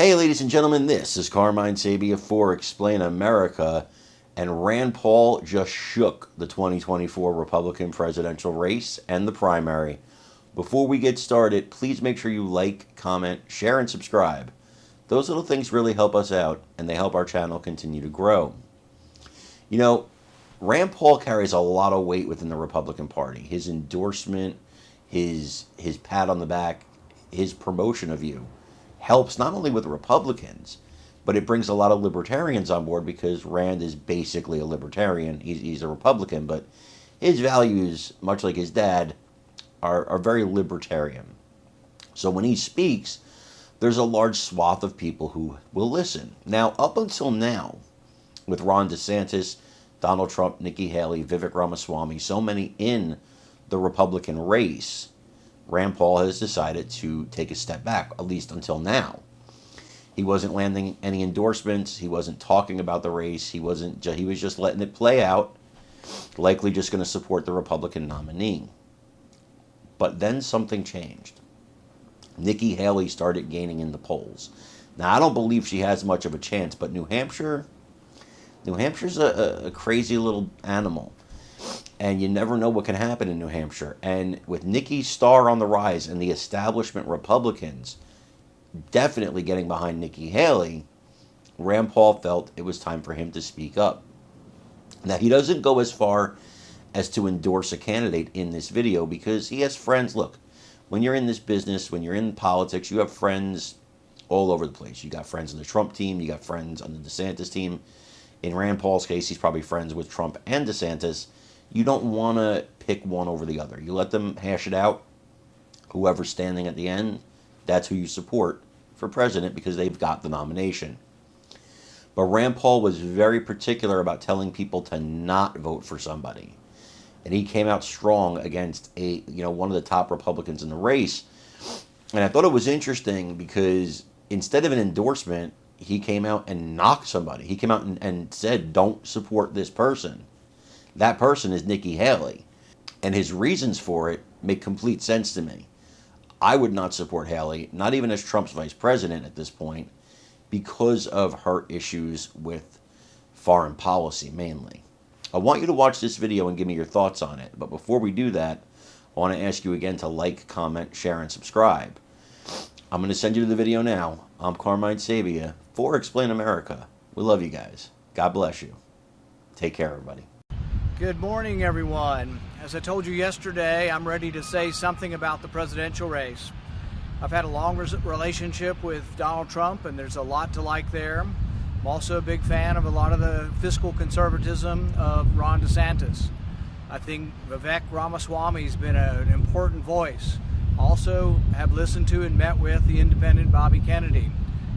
Hey, ladies and gentlemen, this is Carmine Sabia for Explain America, and Rand Paul just shook the 2024 Republican presidential race and the primary. Before we get started, please make sure you like, comment, share, and subscribe. Those little things really help us out, and they help our channel continue to grow. You know, Rand Paul carries a lot of weight within the Republican Party. His endorsement, his pat on the back, his promotion of you helps not only with Republicans, but it brings a lot of libertarians on board because Rand is basically a libertarian. He's a Republican, but his values, much like his dad, are very libertarian. So when he speaks, there's a large swath of people who will listen. Now, up until now, with Ron DeSantis, Donald Trump, Nikki Haley, Vivek Ramaswamy, so many in the Republican race, Rand Paul has decided to take a step back, at least until now. He wasn't landing any endorsements. He wasn't talking about the race. He was just letting it play out, likely just going to support the Republican nominee. But then something changed. Nikki Haley started gaining in the polls. Now, I don't believe she has much of a chance, but New Hampshire's a crazy little animal. And you never know what can happen in New Hampshire. And with Nikki's star on the rise and the establishment Republicans definitely getting behind Nikki Haley, Rand Paul felt it was time for him to speak up. Now, he doesn't go as far as to endorse a candidate in this video because he has friends. Look, when you're in this business, when you're in politics, you have friends all over the place. You got friends on the Trump team. You got friends on the DeSantis team. In Rand Paul's case, he's probably friends with Trump and DeSantis. You don't want to pick one over the other. You let them hash it out. Whoever's standing at the end, that's who you support for president because they've got the nomination. But Rand Paul was very particular about telling people to not vote for somebody. And he came out strong against one of the top Republicans in the race. And I thought it was interesting because instead of an endorsement, he came out and knocked somebody. He came out and said, don't support this person. That person is Nikki Haley. And his reasons for it make complete sense to me. I would not support Haley, not even as Trump's vice president at this point, because of her issues with foreign policy mainly. I want you to watch this video and give me your thoughts on it. But before we do that, I want to ask you again to like, comment, share, and subscribe. I'm going to send you to the video now. I'm Carmine Sabia for Explain America. We love you guys. God bless you. Take care, everybody. Good morning, everyone. As I told you yesterday, I'm ready to say something about the presidential race. I've had a long relationship with Donald Trump, and there's a lot to like there. I'm also a big fan of a lot of the fiscal conservatism of Ron DeSantis. I think Vivek Ramaswamy has been an important voice. Also have listened to and met with the independent Bobby Kennedy.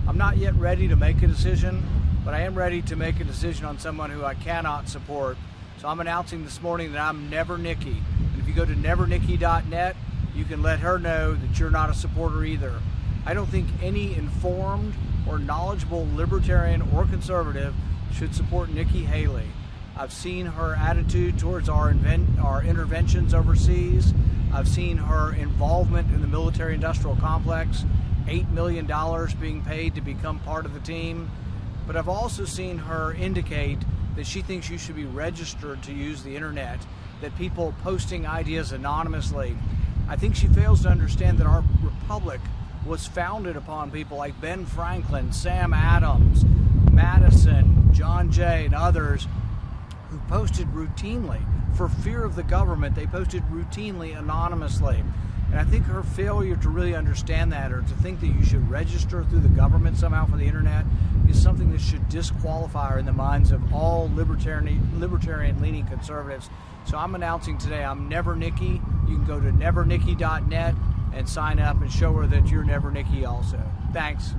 I'm not yet ready to make a decision, but I am ready to make a decision on someone who I cannot support. So I'm announcing this morning that I'm Never Nikki. And if you go to nevernikki.net, you can let her know that you're not a supporter either. I don't think any informed or knowledgeable libertarian or conservative should support Nikki Haley. I've seen her attitude towards our interventions overseas. I've seen her involvement in the military-industrial complex, $8 million being paid to become part of the team. But I've also seen her indicate that she thinks you should be registered to use the internet, that people posting ideas anonymously. I think she fails to understand that our republic was founded upon people like Ben Franklin, Sam Adams, Madison, John Jay, and others who posted routinely. For fear of the government, they posted routinely anonymously. And I think her failure to really understand that, or to think that you should register through the government somehow for the internet, is something that should disqualify her in the minds of all libertarian-leaning conservatives. So I'm announcing today I'm Never Nikki. You can go to nevernikki.net and sign up and show her that you're Never Nikki also. Thanks.